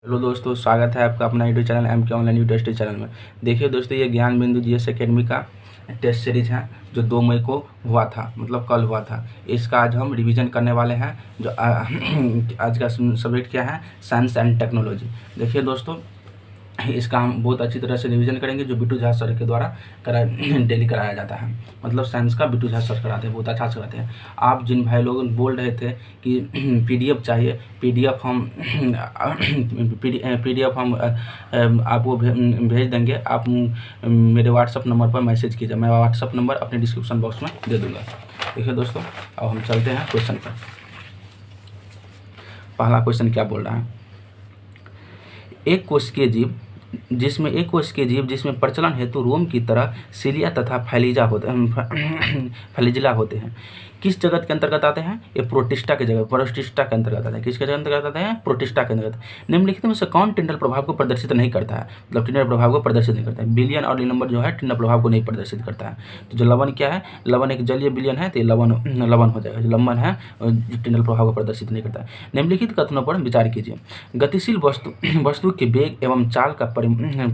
Hello दोस्तों, स्वागत है आपका अपना यूट्यूब चैनल एम के ऑनलाइन यूनिवर्सिटी चैनल में। देखिए दोस्तों, ये ज्ञान बिंदु जीएस एकेडमी का टेस्ट सीरीज है जो 2 मई को हुआ था, मतलब कल हुआ था। इसका आज हम रिवीजन करने वाले हैं। जो आज का सब्जेक्ट क्या है, साइंस एंड टेक्नोलॉजी। देखिए दोस्तों, इसका हम बहुत अच्छी तरह से रिवीजन करेंगे, जो बिट्टू झा सर के द्वारा डेली कराया जाता है। मतलब साइंस का बिट्टू झा सर कराते हैं, बहुत अच्छा से कराते हैं। आप जिन भाई लोग बोल रहे थे कि पीडीएफ चाहिए, पीडीएफ हम आपको भेज देंगे। आप मेरे व्हाट्सअप नंबर पर मैसेज कीजिए, मैं व्हाट्सअप नंबर अपने डिस्क्रिप्शन बॉक्स में दे दूँगा। देखिए दोस्तों, अब हम चलते हैं क्वेश्चन पर। पहला क्वेश्चन क्या बोल रहा है, एक कोशिकीय जीव जिसमें प्रचलन हेतु रोम की तरह सिलिया तथा फैलिजिला होते हैं, किस जगत के अंतर्गत आते हैं? ये प्रोटिस्टा के अंतर्गत आते हैं। किसके अंतर्गत आते हैं? प्रोटिस्टा के अंतर्गत। निम्नलिखित में से कौन टिंडल प्रभाव को प्रदर्शित नहीं करता है? मतलब टिंडल प्रभाव को प्रदर्शित नहीं करता है। बिलियन और नंबर जो है टिंडल प्रभाव को नहीं प्रदर्शित करता है। तो जो लवण क्या है, लवण एक जलीय बिलियन है, तो ये लवण हो जाएगा। जो लवण है टिंडल प्रभाव को प्रदर्शित नहीं करता है। निम्नलिखित कथनों पर विचार कीजिए। गतिशील वस्तु के वेग एवं चाल का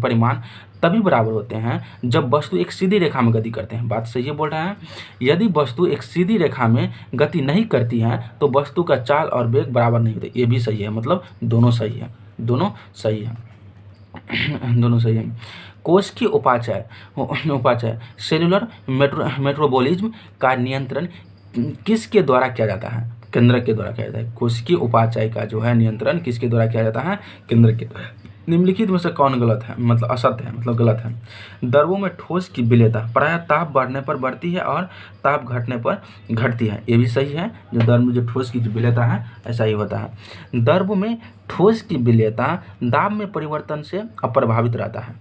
परिमाण तभी बराबर होते हैं जब वस्तु एक सीधी रेखा में गति करते हैं। बात सही बोल रहे हैं। यदि वस्तु एक सीधी रेखा में गति नहीं करती है तो वस्तु का चाल और वेग बराबर नहीं होते। ये भी सही है, मतलब दोनों सही है, दोनों सही है। कोश की उपाचय सेलुलर मेट्रोबॉलिज्म का नियंत्रण किसके द्वारा किया जाता है? केंद्रक के द्वारा किया जाता है। कोशिकीय उपाचय का जो है नियंत्रण किसके द्वारा किया जाता है? केंद्रक के द्वारा। निम्नलिखित में से कौन गलत है, मतलब असत्य है, मतलब गलत है। द्रवों में ठोस की विलेयता प्रायः ताप बढ़ने पर बढ़ती है और ताप घटने पर घटती है। ये भी सही है। जो द्रव में जो ठोस की जो विलेयता है, ऐसा ही होता है। द्रव में ठोस की विलेयता दाब में परिवर्तन से अप्रभावित रहता है।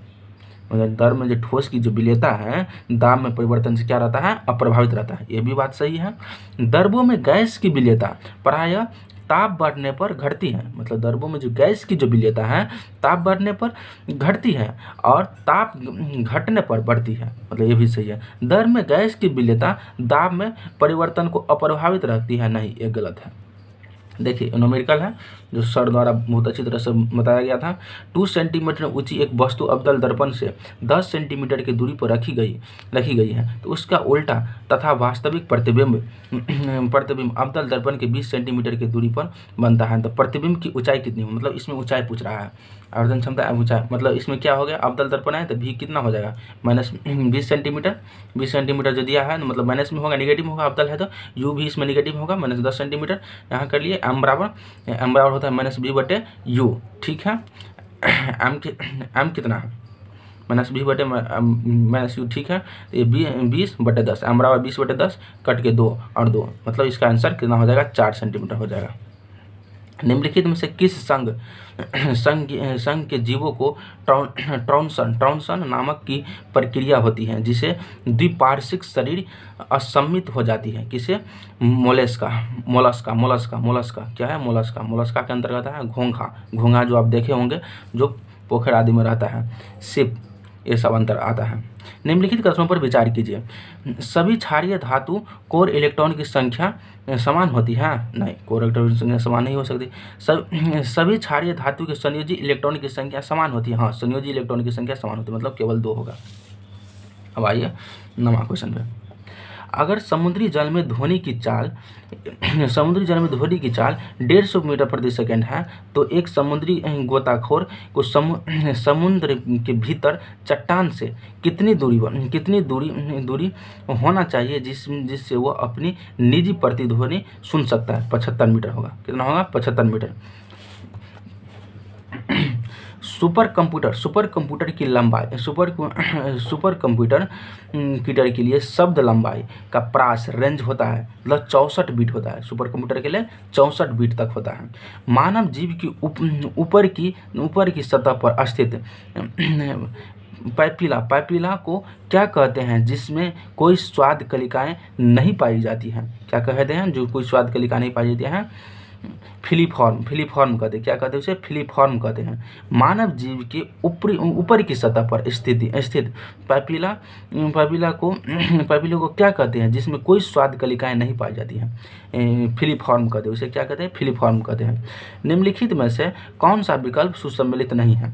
मतलब द्रव में जो ठोस की जो विलेयता है दाब में परिवर्तन से क्या रहता है? अप्रभावित रहता है। ये भी बात सही है। द्रवों में गैस की विलेयता प्रायः ताप बढ़ने पर घटती है। मतलब द्रवों में जो गैस की जो विलेयता है ताप बढ़ने पर घटती है और ताप घटने पर बढ़ती है। मतलब ये भी सही है। द्रव में गैस की विलेयता दाब में परिवर्तन को अप्रभावित रखती है, नहीं, ये गलत है। देखिए, न्यूमेरिकल है जो सर द्वारा बहुत अच्छी तरह से बताया गया था। 2 सेंटीमीटर ऊंची एक वस्तु अवतल दर्पण से 10 सेंटीमीटर की दूरी पर रखी गई है, तो उसका उल्टा तथा वास्तविक प्रतिबिंब अवतल दर्पण के 20 सेंटीमीटर की दूरी पर बनता है। तो प्रतिबिंब की ऊंचाई कितनी हो, मतलब इसमें ऊंचाई पूछ रहा है। आवर्धन क्षमता ऊंचाई, मतलब इसमें क्या हो गया, अवतल दर्पण है तो भी कितना हो जाएगा? -20 सेंटीमीटर। 20 सेंटीमीटर जो दिया है, मतलब माइनस में होगा, निगेटिव होगा। अवतल है तो यू भी इसमें निगेटिव होगा, -10 सेंटीमीटर। यहाँ कर लिए एम बराबर होता है -b/u। ठीक है। एम कितना है? -b/-u। ठीक है। ये 20/10, एम बराबर 20/10 कट के 2 और 2, मतलब इसका आंसर कितना हो जाएगा? 4 सेंटीमीटर हो जाएगा। निम्नलिखित में से किस संघ के जीवों को ट्रांसन नामक की प्रक्रिया होती है जिसे द्विपार्श्विक शरीर असम्मित हो जाती है? किसे? मोलस्का क्या है? मोलस्का के अंतर्गत है घोंघा जो आप देखे होंगे, जो पोखर आदि में रहता है, सिप, ये सब अंतर आता है। निम्नलिखित कथनों पर विचार कीजिए। सभी क्षारीय धातु कोर इलेक्ट्रॉन की संख्या समान होती है? नहीं, कोर इलेक्ट्रॉन की संख्या समान नहीं हो सकती। सभी क्षारीय धातु के संयोजी इलेक्ट्रॉन की संख्या समान होती है? हाँ, संयोजी इलेक्ट्रॉन की संख्या समान होती है, मतलब केवल 2 होगा। अब आइए 9वां क्वेश्चन पे। अगर समुद्री जल में ध्वनि की चाल 150 मीटर प्रति सेकंड है, तो एक समुद्री गोताखोर को समुद्र के भीतर चट्टान से कितनी दूरी होना चाहिए जिससे वह अपनी निजी प्रतिध्वनि सुन सकता है? 75 मीटर होगा। कितना होगा? 75 मीटर। सुपर कंप्यूटर की लंबाई सुपर कंप्यूटर के लिए शब्द लंबाई का प्रास रेंज होता है, मतलब 64 बीट होता है। सुपर कंप्यूटर के लिए 64 बीट तक होता है। मानव जीव की ऊपर की सतह पर स्थित पैपिला को क्या कहते हैं जिसमें कोई स्वाद कलिकाएं नहीं पाई जाती हैं? क्या कहते हैं जो कोई स्वाद कलिका नहीं पाई जाती हैं? फिलीफॉर्म कहते हैं। क्या कहते हैं उसे? फिलीफॉर्म कहते हैं। मानव जीव के ऊपर की सतह पर स्थित पैपिला को क्या कहते हैं? जिसमें कोई स्वाद कलिकाएं नहीं पाई जाती हैं, फिलीफॉर्म कहते हैं उसे। क्या कहते हैं? फिलीफॉर्म कहते हैं। निम्नलिखित में से कौन सा विकल्प सुसम्मिलित नहीं है?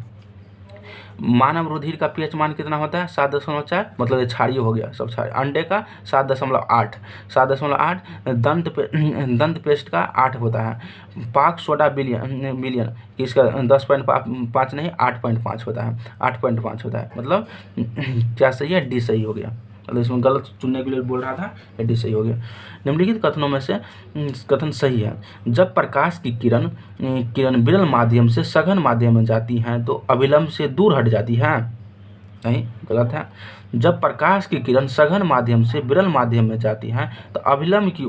मानव रुधिर का पीएच मान कितना होता है? 7.4, मतलब ये क्षारीय हो गया, सब क्षारीय। अंडे का 7.8, दंत पेस्ट का 8 होता है। पाक सोडा बिलियन किसका? 10.5 नहीं, 8.5 होता है, 8.5 होता है। मतलब क्या सही है? डी सही हो गया। मतलब इसमें गलत चुनने के लिए बोल रहा था, डी सही हो गया। निम्नलिखित कथनों में से कथन सही है। जब प्रकाश की किरण विरल माध्यम से सघन माध्यम में जाती हैं तो अभिलंब से दूर हट जाती है। नहीं, गलत है। जब प्रकाश की किरण सघन माध्यम से विरल माध्यम में जाती हैं तो अभिलंब की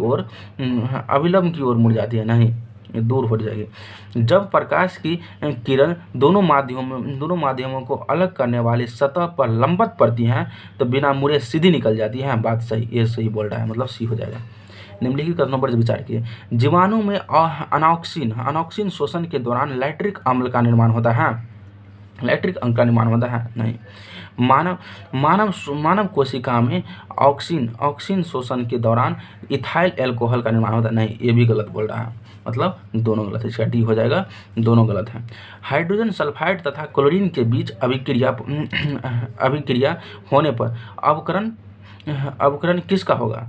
ओर मुड़ जाती है। नहीं, ये दूर हो जाएगी। जब प्रकाश की किरण दोनों माध्यमों को अलग करने वाली सतह पर लंबवत पड़ती हैं तो बिना मुड़े सीधी निकल जाती हैं। बात सही, ये सही बोल रहा है, मतलब सी हो जाएगा। निम्नलिखित कथनों पर विचार किए। जीवाणु में अनॉक्सिन शोषण के दौरान लैक्टिक अम्ल का निर्माण होता है। लैक्टिक अम्ल का निर्माण होता है? नहीं। मानव कोशिका में ऑक्सीन शोषण के दौरान इथाइल एल्कोहल का निर्माण होता है। नहीं, ये भी गलत बोल रहा है, मतलब दोनों गलत है। इसका डी हो जाएगा, दोनों गलत है। हाइड्रोजन सल्फाइड तथा क्लोरीन के बीच अभिक्रिया होने पर अवकरण किसका होगा?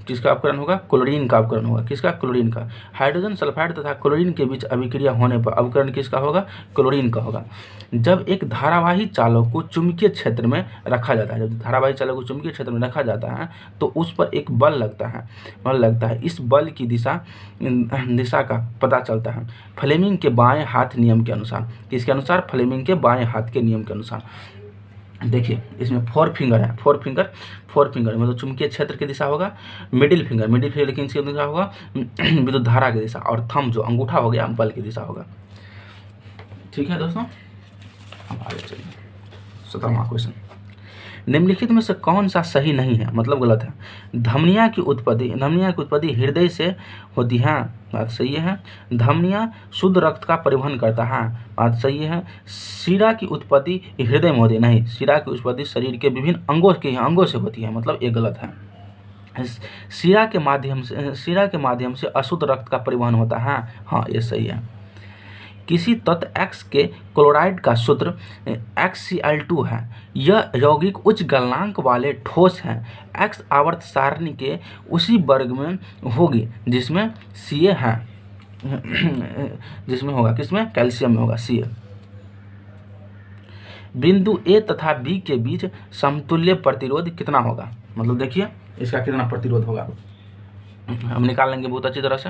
किसका अपकरण होगा? क्लोरीन का अपकरण होगा। किसका? क्लोरीन का। हाइड्रोजन सल्फाइड तथा क्लोरीन के बीच अभिक्रिया होने पर अपकरण किसका होगा? क्लोरीन का होगा। जब एक धारावाही चालक को चुंबकीय क्षेत्र में रखा जाता है, है तो उस पर एक बल लगता है। इस बल की दिशा का पता चलता है फ्लेमिंग के बाएं हाथ नियम के अनुसार। किसके अनुसार? फ्लेमिंग के बाएं हाथ के नियम के अनुसार। देखिए, इसमें फोर फिंगर मतलब चुंबकीय क्षेत्र की दिशा होगा। मिडिल फिंगर किसकी दिशा होगा? विद्युत धारा की दिशा। और थंब जो अंगूठा हो गया, बल की दिशा होगा। ठीक है दोस्तों, अब आगे चलिए 17वां क्वेश्चन। निम्नलिखित में से कौन सा सही नहीं है? मतलब गलत है। धमनियाँ की उत्पत्ति हृदय से होती है। बात सही है। धमनियाँ शुद्ध रक्त का परिवहन करता है। बात सही है। शिरा की उत्पत्ति हृदय में होती है। नहीं, शिरा की उत्पत्ति शरीर के विभिन्न अंगों से होती है। मतलब ये गलत है। शिरा के माध्यम से अशुद्ध रक्त का परिवहन होता है। हाँ, ये सही है। किसी तत्व X के क्लोराइड का सूत्र HCl2 है। यह यौगिक उच्च गलनांक वाले ठोस हैं। X आवर्त सारणी के उसी वर्ग में होगी जिसमें Ca है, जिसमें होगा किसमें? कैल्शियम में होगा, Ca। बिंदु A तथा B के बीच समतुल्य प्रतिरोध कितना होगा? मतलब देखिए, इसका कितना प्रतिरोध होगा हम निकाल लेंगे बहुत अच्छी तरह से।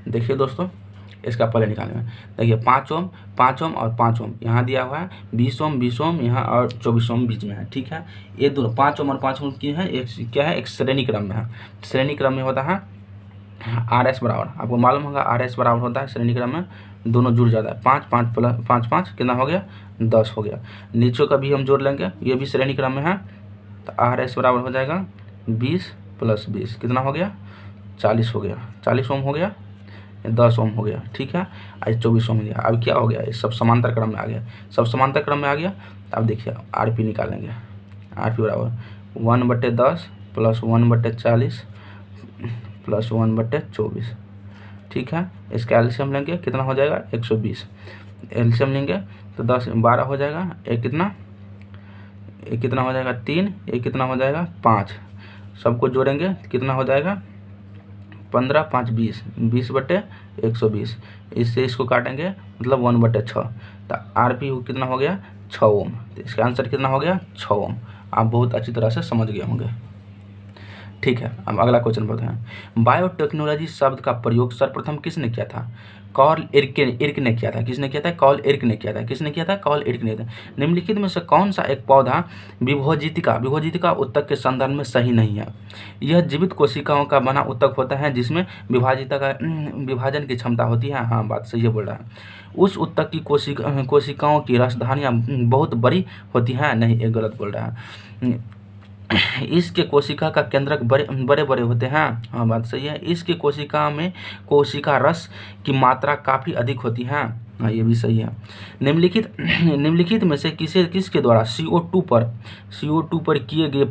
देखिए दोस्तों, इसका पहले निकालेंगे। देखिए 5 ओम और 5 ओम यहाँ दिया हुआ है, 20 ओम यहाँ और 24 ओम बीच में है। ठीक है, ये दोनों 5 ओम और 5 ओम की है, एक क्या है? एक श्रेणी क्रम में है। श्रेणी क्रम में होता है RS बराबर, आपको मालूम होगा RS बराबर होता है श्रेणी क्रम में, दोनों जुड़ जाता है। 5 प्लस 5 कितना हो गया? 10 हो गया। नीचों का भी हम जोड़ लेंगे, ये भी श्रेणी क्रम में है, तो RS बराबर हो जाएगा 20 प्लस 20 कितना हो गया? 40 हो गया। 40 ओम हो गया, 10 ओम हो गया। ठीक है, आज 24 ओम दिया। अब क्या हो गया? ये सब समांतर क्रम में आ गया, अब देखिए RP निकालेंगे। RP बराबर 1/10 प्लस 1/40 प्लस 1/24। ठीक है, इसका एलसीएम लेंगे, कितना हो जाएगा? 120। एलसीएम लेंगे तो 10 12 हो जाएगा। एक कितना हो जाएगा? 3। एक कितना हो जाएगा? 5। सबको जोड़ेंगे कितना हो जाएगा? 15 5 20, 20/120। इससे इसको काटेंगे मतलब 1/6, तो RP कितना हो गया? 6 ओम। तो इसका आंसर कितना हो गया? 6 ओम। आप बहुत अच्छी तरह से समझ गए होंगे। ठीक है, अब अगला क्वेश्चन बढ़ते हैं। बायोटेक्नोलॉजी शब्द का प्रयोग सर्वप्रथम किसने किया था? कार्ल इर्क ने किया था। किसने किया था? कार्ल इर्क ने किया था। किसने किया था? कार्ल इर्क ने। निम्नलिखित में से कौन सा एक पौधा विभोजितिका उत्तक के संदर्भ में सही नहीं है? यह जीवित कोशिकाओं का बना उत्तक होता है जिसमें विभाजन की क्षमता होती है। हाँ, बात सही है बोल रहा है। उस उत्तक की कोशिकाओं की राजधानियाँ बहुत बड़ी होती हैं। नहीं, ये गलत बोल रहा है। इसके कोशिका का केंद्रक बड़े बड़े होते हैं। हाँ, बात सही है। इसके कोशिका में कोशिका रस की मात्रा काफ़ी अधिक होती है। हाँ, ये भी सही है। निम्नलिखित में से किसके द्वारा CO2 पर किए गए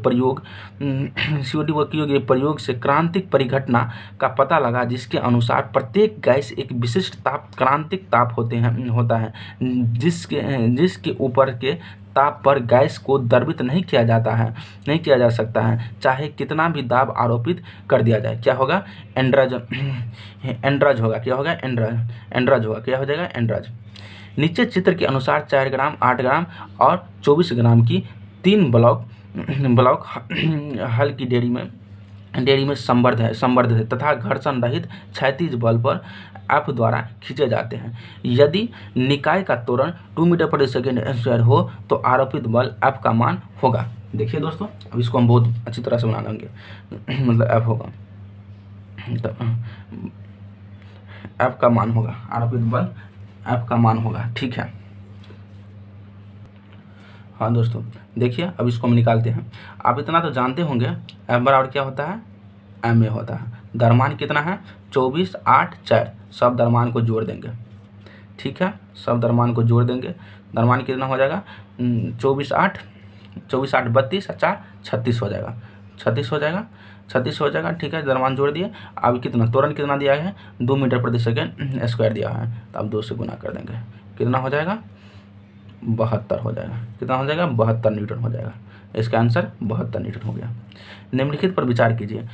प्रयोग से क्रांतिक परिघटना का पता लगा, जिसके अनुसार प्रत्येक गैस एक विशिष्ट क्रांतिक ताप होता है जिसके ऊपर के ताप पर गैस को द्रवित नहीं किया जा सकता है, चाहे कितना भी दाब आरोपित कर दिया जाए। क्या होगा? एंड्रज होगा। क्या होगा? एंड्रज होगा। क्या हो जाएगा? एंड्रज। नीचे चित्र के अनुसार 4 ग्राम, 8 ग्राम और 24 ग्राम की 3 ब्लॉक हल की डेयरी में संबद्ध है तथा घर्षण रहित क्षैतिज बल पर F द्वारा खींचे जाते हैं। यदि निकाय का त्वरण 2 मीटर प्रति सेकेंड स्क्वायर हो तो आरोपित बल F का मान होगा। देखिए दोस्तों, अब इसको हम बहुत अच्छी तरह से बना लेंगे। मतलब F होगा, तो F का मान होगा, आरोपित बल F का मान होगा। ठीक है। हाँ दोस्तों, देखिए अब इसको हम निकालते हैं। आप इतना तो जानते होंगे, F बराबर क्या होता है? MA होता है। द्रव्यमान कितना है? 24, 8, 4। सब द्रव्यमान को जोड़ देंगे। ठीक है, सब द्रव्यमान को जोड़ देंगे। द्रव्यमान कितना हो जाएगा? 24, 8 32 और 4 36 हो जाएगा। 36 हो जाएगा। ठीक है, द्रव्यमान जोड़ दिए। अब कितना त्वरण कितना दिया है? 2 मीटर प्रति सेकेंड स्क्वायर दिया है, तो अब 2 से गुना कर देंगे। कितना हो जाएगा? 72 हो जाएगा। कितना हो जाएगा? 72 न्यूटन हो जाएगा। इसका आंसर 72 न्यूटन हो गया। निम्नलिखित पर विचार कीजिए।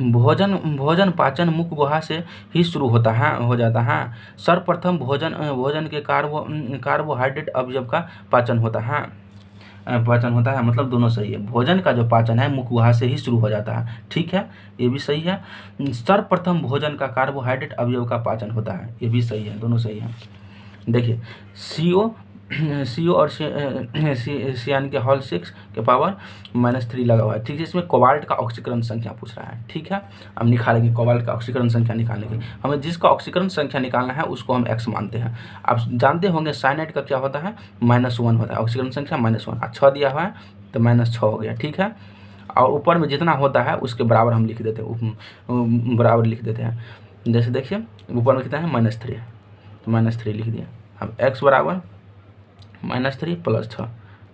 भोजन पाचन मुख गुहा से ही शुरू हो जाता है। सर्वप्रथम भोजन के कार्बोहाइड्रेट अवयव का पाचन होता है। मतलब दोनों सही है। भोजन का जो पाचन है मुख गुहा से ही शुरू हो जाता है। ठीक है, ये भी सही है। सर्वप्रथम भोजन का कार्बोहाइड्रेट अवयव का पाचन होता है, ये भी सही है। दोनों सही है। देखिए, CO और सियान के होल 6 के पावर -3 लगा हुआ है। ठीक है, इसमें कोबाल्ट का ऑक्सीकरण संख्या पूछ रहा है। ठीक है, हम निकालेंगे कोबाल्ट का ऑक्सीकरण संख्या निकालने के लिए। हमें जिसका ऑक्सीकरण संख्या निकालना है उसको हम X मानते हैं। आप जानते होंगे साइनाइड का क्या होता है? -1 होता है, ऑक्सीकरण संख्या -1। 6 दिया हुआ है तो -6 हो गया। ठीक है, और ऊपर में जितना होता है उसके बराबर हम लिख देते हैं। जैसे देखिए, ऊपर में कितना है? -3, तो -3 लिख दिया। अब X बराबर -3 + 6,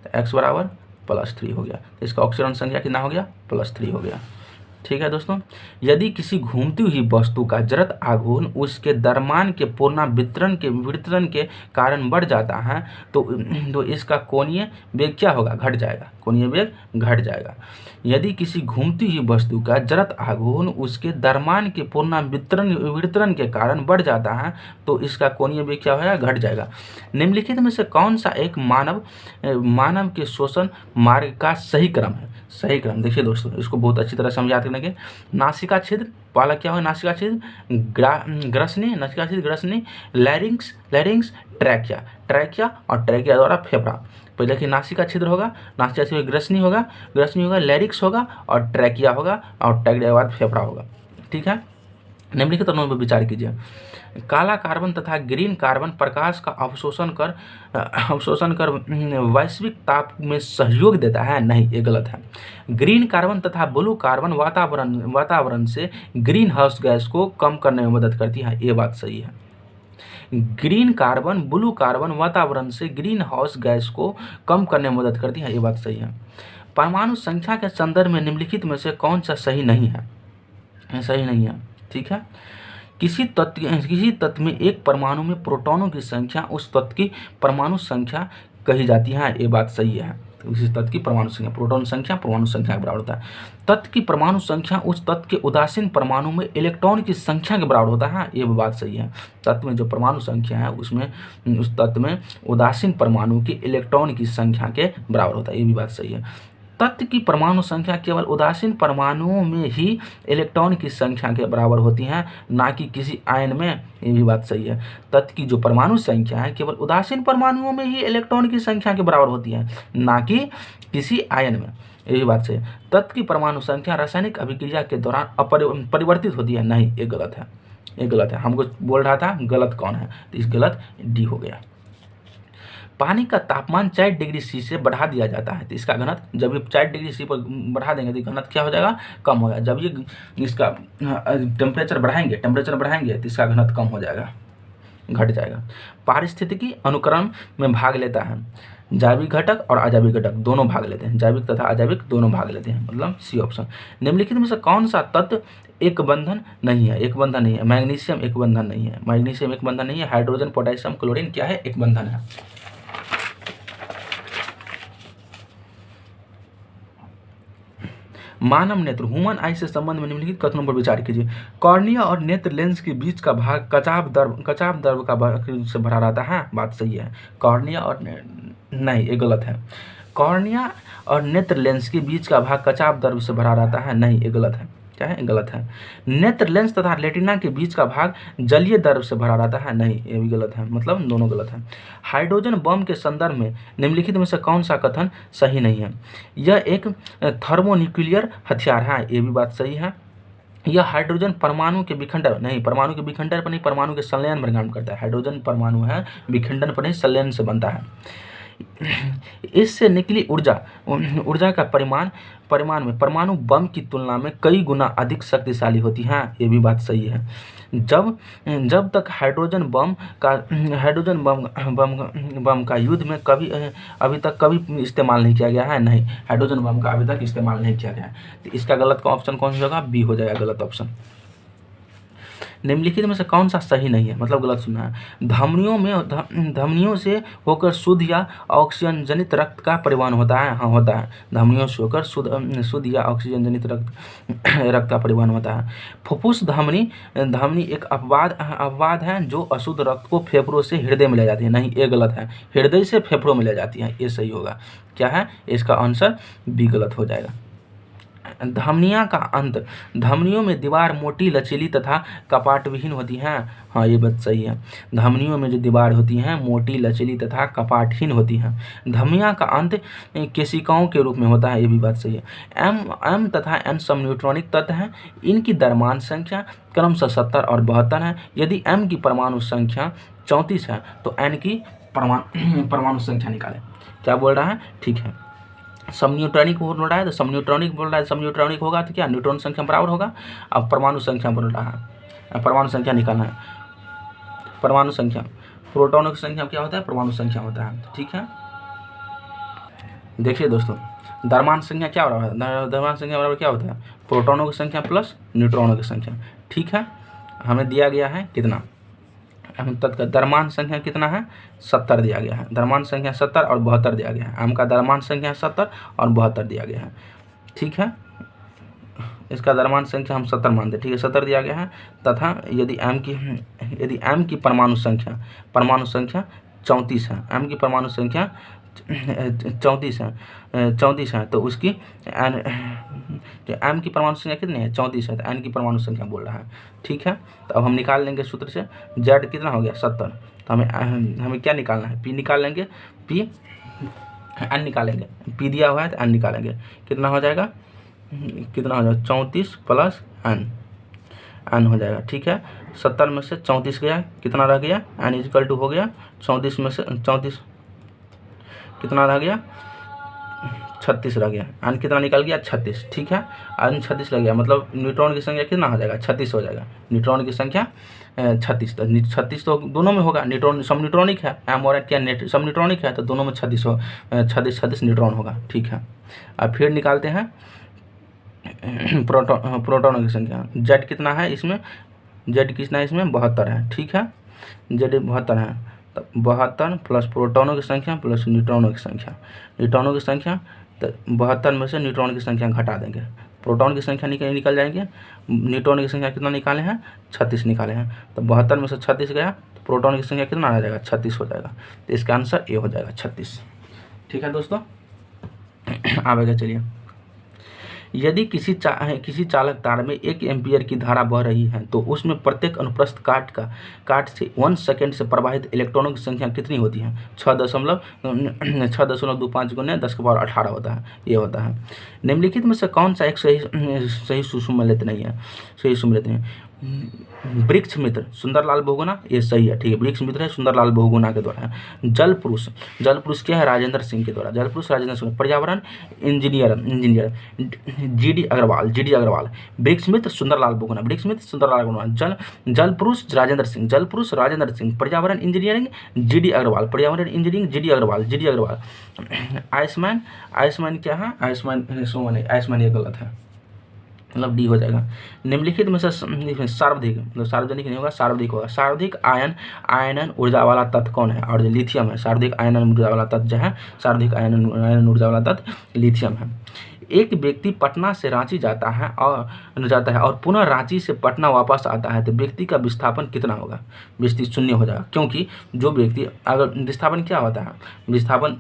तो X बराबर +3 हो गया। तो इसका ऑक्सीकरण संख्या कितना हो गया? +3 हो गया। ठीक है दोस्तों, यदि किसी घूमती हुई वस्तु का जड़त आघूर्ण उसके द्रव्यमान के पुनर्वितरण के कारण बढ़ जाता है तो इसका कोणीय वेग क्या होगा? घट जाएगा। कोणीय वेग घट जाएगा। यदि किसी घूमती हुई वस्तु का जड़त आघूर्ण उसके द्रव्यमान के पुनर्वितरण के कारण बढ़ जाता है तो इसका कोणीय वेग क्या होगा? घट जाएगा। निम्नलिखित में से कौन सा एक मानव के श्वसन मार्ग का सही क्रम है? सही क्रम देखिए दोस्तों, इसको बहुत अच्छी तरह से हम याद करेंगे। नासिका छिद्र पहला क्या हो? नासिका छिद्र ग्रसनी, लैरिंक्स, ट्रैकिया और ट्रैकिया द्वारा फेफड़ा। पहले देखिए, नासिका छिद्र होगा, नासिका छिद्र ग्रसनी होगा, लैरिक्स होगा और ट्रैकिया होगा और ट्रैकिया के बाद फेफड़ा होगा। ठीक है, निम्नलिखित पर विचार कीजिए। काला कार्बन तथा ग्रीन कार्बन प्रकाश का अवशोषण कर वैश्विक ताप में सहयोग देता है? नहीं, ये गलत है। ग्रीन कार्बन तथा ब्लू कार्बन वातावरण से ग्रीन हाउस गैस को कम करने में मदद करती है, ये बात सही है। ग्रीन कार्बन, ब्लू कार्बन वातावरण से ग्रीन हाउस गैस को कम करने में मदद करती है, ये बात सही है। परमाणु संख्या के संदर्भ में निम्नलिखित में से कौन सा सही नहीं है? सही नहीं है। ठीक है, किसी तत्व में एक परमाणु में प्रोटॉनों की संख्या उस तत्व की परमाणु संख्या कही जाती है, ये बात सही है। तो इसी तत्व की परमाणु संख्या, प्रोटॉन संख्या परमाणु संख्या के बराबर होता है। तत्व की परमाणु संख्या उस तत्व के उदासीन परमाणु में इलेक्ट्रॉन की संख्या के बराबर होता है, ये बात सही है। तत्व में जो परमाणु संख्या है उसमें उस तत्व में उदासीन परमाणु की इलेक्ट्रॉन की संख्या के बराबर होता है, ये भी बात सही है। तत्व की परमाणु संख्या केवल उदासीन परमाणुओं में ही इलेक्ट्रॉन की संख्या के बराबर होती है, ना कि किसी आयन में, ये भी बात सही है। तत्व की जो परमाणु संख्या है केवल उदासीन परमाणुओं में ही इलेक्ट्रॉन की संख्या के बराबर होती है, ना कि किसी आयन में, ये भी बात सही है। तत्व की परमाणु संख्या रासायनिक अभिक्रिया के दौरान परिवर्तित होती है, नहीं, ये गलत है, ये गलत है। हमको बोल रहा था गलत कौन है, तो इस गलत डी हो गया। पानी का तापमान 4 डिग्री सी से बढ़ा दिया जाता है तो इसका घनत्व, जब ये 4 डिग्री सी पर बढ़ा देंगे तो घनत्व क्या हो जाएगा, कम हो जाएगा। जब ये इसका टेम्परेचर बढ़ाएंगे तो इसका घनत्व कम हो जाएगा, घट जाएगा। पारिस्थितिकी अनुक्रम में भाग लेता है, जैविक घटक और अजैविक घटक दोनों भाग लेते हैं, जैविक तथा अजैविक दोनों भाग लेते हैं, मतलब सी ऑप्शन। निम्नलिखित में से कौन सा तत्व एक बंधन नहीं है, एक बंधन नहीं है? मैग्नीशियम एक बंधन नहीं है, मैग्नीशियम एक बंधन नहीं है। हाइड्रोजन, पोटेशियम, क्लोरीन क्या है, एक बंधन है। मानव नेत्र, ह्यूमन आई से संबंध में निम्नलिखित कथनों पर विचार कीजिए। कॉर्निया और नेत्र लेंस के बीच का भाग कचाप द्रव का से भरा रहता है, बात सही है। कॉर्निया और नहीं, ये गलत है। कॉर्निया और नेत्र लेंस के बीच का भाग कचाप द्रव से भरा रहता है, नहीं, ये गलत है। क्या है, गलत है। नेत्र लेंस तथा रेटिना के बीच का भाग जलीय द्रव से भरा रहता है, नहीं, ये भी गलत है, मतलब दोनों गलत है। हाइड्रोजन बम के संदर्भ में निम्नलिखित में से कौन सा कथन सही नहीं है? यह एक थर्मोन्यूक्लियर हथियार है, ये भी बात सही है। यह हाइड्रोजन परमाणु के विखंडन, नहीं, परमाणु के विखंडन पर नहीं, परमाणु के संलयन पर काम करता है। हाइड्रोजन परमाणु है, विखंडन पर नहीं, संलयन से बनता है। इससे निकली ऊर्जा का परिमाण में परमाणु बम की तुलना में कई गुना अधिक शक्तिशाली होती है, ये भी बात सही है। जब तक हाइड्रोजन बम का युद्ध में अभी तक कभी इस्तेमाल नहीं किया गया है, नहीं, हाइड्रोजन बम का अभी तक इस्तेमाल नहीं किया गया है। तो इसका गलत ऑप्शन कौन सा होगा, बी हो जाएगा गलत ऑप्शन। निम्नलिखित में से कौन सा सही नहीं है, मतलब गलत सुना है। धमनियों से होकर शुद्ध या ऑक्सीजन जनित रक्त का परिवहन होता है, हाँ होता है। धमनियों से होकर शुद्ध या ऑक्सीजन जनित रक्त का परिवहन होता है। फुफ्फुस धमनी एक अपवाद है जो अशुद्ध रक्त को फेफड़ों से हृदय में ले जाती है, नहीं, ये गलत है। हृदय से फेफड़ों में ले जाती है, ये सही होगा। क्या है, इसका आंसर बी गलत हो जाएगा। धमनियाँ का अंत, धमनियों में दीवार मोटी, लचीली तथा कपाटविहीन होती हैं, हाँ ये बात सही है। धमनियों में जो दीवार होती हैं मोटी, लचीली तथा कपाटहीन होती हैं। धमनियाँ का अंत केशिकाओं के रूप में होता है, ये भी बात सही है। एम तथा एन सब न्यूट्रॉनिक तत्व हैं, इनकी द्रव्यमान संख्या क्रमशः 70 और 72 है। यदि एम की परमाणु संख्या 34 है तो एन की परमाणु संख्या निकालें। क्या बोल रहा है, ठीक है, सब न्यूट्रॉनिक बोल रहा है तो सब न्यूट्रॉनिक बोल रहा है, सब न्यूट्रॉनिक होगा तो क्या न्यूट्रॉन संख्या बराबर होगा। अब परमाणु संख्या बोल रहा है, परमाणु संख्या निकालना है। परमाणु संख्या, प्रोटॉनों की संख्या क्या होता है, परमाणु संख्या होता है, ठीक है। देखिए दोस्तों, द्रव्यमान संख्या क्या बराबर है, द्रव्यमान संख्या बराबर क्या होता है, प्रोटॉनों की संख्या प्लस न्यूट्रॉनों की संख्या, ठीक है। हमें दिया गया है कितना, तत्का द्रव्यमान संख्या कितना है, 70 दिया गया है। द्रव्यमान संख्या 70 और 72 दिया गया है। एम का द्रव्यमान संख्या 70 और 72 दिया गया है, ठीक है। इसका द्रव्यमान संख्या हम 70 मानते हैं, ठीक है, 70 दिया गया है। तथा यदि एम की परमाणु संख्या 34 है, एम की परमाणु संख्या 34 है तो उसकी एम की परमाणु संख्या कितनी है, 34 है, तो एन की परमाणु संख्या बोल रहा है, ठीक है। तो अब हम निकाल लेंगे सूत्र से, जेड कितना हो गया 70, तो हमें क्या निकालना है, पी निकाल लेंगे, पी एन निकालेंगे, पी दिया हुआ है तो एन निकालेंगे, कितना हो जाएगा 34 प्लस एन हो जाएगा, ठीक है। 70 में से 34 गया, कितना रह गया, एन इक्वल टू हो गया 34 में से 34 कितना रह गया, 36 रह गया। एन कितना निकल गया, 36, ठीक है। एन 36 रह गया, मतलब न्यूट्रॉन की संख्या कितना हो जाएगा, 36 हो जाएगा। न्यूट्रॉन की संख्या 36, तो 36 तो दोनों में होगा, न्यूट्रॉन सब न्यूट्रॉनिक है, एम और क्या सब न्यूट्रॉनिक है, तो दोनों में 36 न्यूट्रॉन होगा, ठीक है। अब फिर निकालते हैं प्रोटॉनों की संख्या। जेड कितना है इसमें, जेड कितना है इसमें 72 है, ठीक है। जेड 72 है, तो 72 प्लस प्रोटॉनों की संख्या प्लस न्यूट्रॉनों की संख्या, न्यूट्रॉनों की संख्या तो 72 में से न्यूट्रॉन की संख्या घटा देंगे, प्रोटॉन की संख्या निकल जाएंगे। न्यूट्रॉन की संख्या कितना निकाले हैं, 36 निकाले हैं, तो 72 में से 36 गया तो प्रोटॉन की संख्या कितना आ जाएगा, 36 हो जाएगा। तो इसका आंसर ए हो जाएगा 36, ठीक है दोस्तों। आगे चलिए, यदि किसी चालक तार में 1 एम्पीयर की धारा बह रही है तो उसमें प्रत्येक अनुप्रस्थ काट से 1 सेकेंड से प्रवाहित इलेक्ट्रॉनों की संख्या कितनी होती है, 6.25 गुने 10⁻18 होता है, ये होता है। निम्नलिखित में से कौन सा एक सही सुमेलित नहीं है, सही सुमेलित नहीं। वृक्ष मित्र सुंदरलाल बहुगुणा, ये सही है, ठीक है, वृक्ष मित्र है सुंदरलाल बहुगुणा के द्वारा है। जल पुरुष, जल पुरुष क्या है, राजेंद्र सिंह के द्वारा, जल पुरुष राजेंद्र सिंह। पर्यावरण engineer GD Agarwal, GD Agarwal. वृक्ष मित्र सुंदरलाल बहुगुणा, वृक्ष मित्र सुंदरलाल बहुगुणा। जल पुरुष राजेंद्र सिंह, जल पुरुष राजेंद्र सिंह। पर्यावरण इंजीनियरिंग जीडी अग्रवाल, पर्यावरण engineering GD Agarwal, GD Agarwal. Ayushman, Ayushman क्या है, आयुष्मान सोमन, आयुष्मान ये गलत है, मतलब डी हो जाएगा। निम्नलिखित में से सार्वधिक, मतलब सार्वजनिक नहीं होगा, सार्वधिक होगा। सार्वधिक आयनन ऊर्जा वाला तत्व कौन है, और जो लिथियम है, सार्वधिक आयनन ऊर्जा वाला तत्व जो है, सार्वधिक आयनन ऊर्जा वाला तत्व लिथियम है। एक व्यक्ति पटना से रांची जाता है और पुनः रांची से पटना वापस आता है, तो व्यक्ति का विस्थापन कितना होगा, व्यक्ति 0 हो जाएगा, क्योंकि जो व्यक्ति, अगर विस्थापन क्या होता है, विस्थापन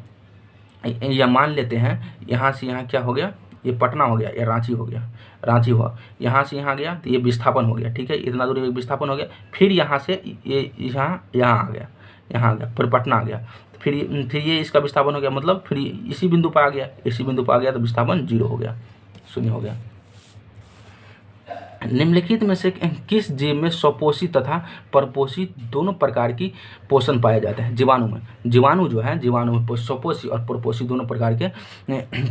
या मान लेते हैं यहाँ से यहाँ क्या हो गया, ये पटना हो गया, ये रांची हो गया, रांची हुआ, यहाँ से यहाँ गया तो ये विस्थापन हो गया, ठीक है, इतना दूरी में विस्थापन हो गया, फिर यहाँ से ये यहाँ आ गया, यहाँ आ गया, फिर पटना आ गया, फिर ये इसका विस्थापन हो गया, मतलब फिर इसी बिंदु पर आ गया, इसी बिंदु पर आ गया तो विस्थापन 0 हो गया, 0 हो गया। निम्नलिखित में से किस जीव में स्वपोषी तथा परपोषी दोनों प्रकार की पोषण पाए जाते हैं, जीवाणु में, जीवाणु जो है, जीवाणु में स्वपोषी और परपोषी दोनों प्रकार के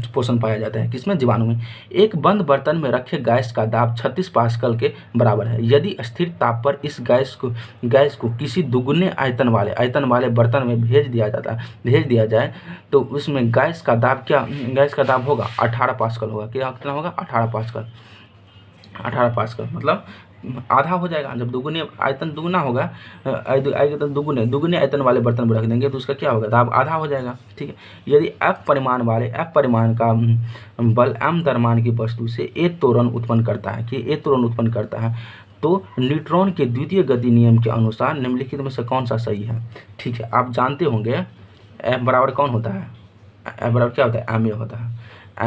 पोषण पाया जाता है, किसमें, जीवाणु में। एक बंद बर्तन में रखे गैस का दाब 36 पास्कल के बराबर है। यदि स्थिर ताप पर इस गैस को किसी दुगुने आयतन वाले बर्तन में भेज दिया जाए तो उसमें गैस का दाब होगा 18 पास्कल होगा, कितना होगा, 18 पास्कल, 18 पास्कल, मतलब आधा हो जाएगा। जब दुगुने आयतन दुगुना होगा, आयतन दुगुने आयतन वाले बर्तन में रख देंगे तो उसका क्या होगा, दाब आधा हो जाएगा, ठीक है। यदि F परिमाण का बल m द्रव्यमान की वस्तु से A त्वरण उत्पन्न करता है तो न्यूट्रॉन के द्वितीय गति नियम के अनुसार निम्नलिखित में से कौन सा सही है, ठीक है। आप जानते होंगे F बराबर कौन होता है, F बराबर क्या होता है, ma होता है,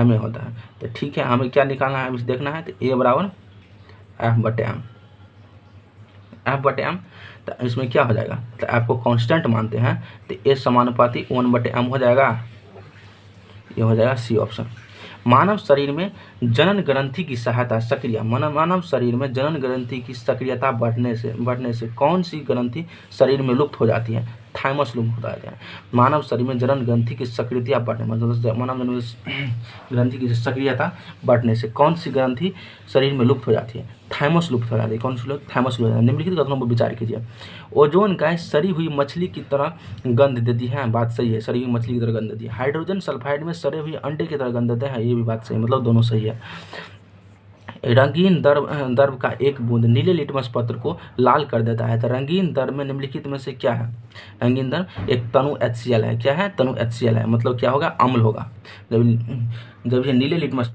ma होता है, तो ठीक है, हमें क्या निकालना है, हमें देखना है, तो A बराबर F/m, तो इसमें क्या हो जाएगा, तो F को कांस्टेंट मानते हैं तो A समानुपाती 1/m हो जाएगा, ये हो जाएगा सी ऑप्शन। मानव शरीर में जनन ग्रंथि की सहायता सक्रिय, मानव शरीर में जनन ग्रंथि की सक्रियता बढ़ने से कौन सी ग्रंथि शरीर में लुप्त हो जाती है, थाइमस लुप्त हो जाता है। मानव शरीर में जनन ग्रंथि की सक्रियता बढ़ने, मतलब मानव ग्रंथि की सक्रियता बढ़ने से कौन सी ग्रंथि शरीर में लुप्त हो जाती है, थाइमस लुप्त हो जाती है, कौन सी लोग, थाइमस लुप्त हो जाती है। निम्नलिखित कथनों पर विचार कीजिए। ओजोन गैस सड़ी हुई मछली की तरह गंध देती है, बात सही है, सड़ी हुई मछली की तरह गंध देती है। हाइड्रोजन सल्फाइड में सड़े हुए अंडे की तरह गंध देते हैं, ये भी बात सही, मतलब दोनों सही है। रंगीन द्रव का एक बूंद नीले लिटमस पत्र को लाल कर देता है, तो रंगीन द्रव में निम्नलिखित में से क्या है, रंगीन द्रव एक तनु HCl है, क्या है, तनु HCl है, मतलब क्या होगा, अम्ल होगा। जब ये नीले लिटमस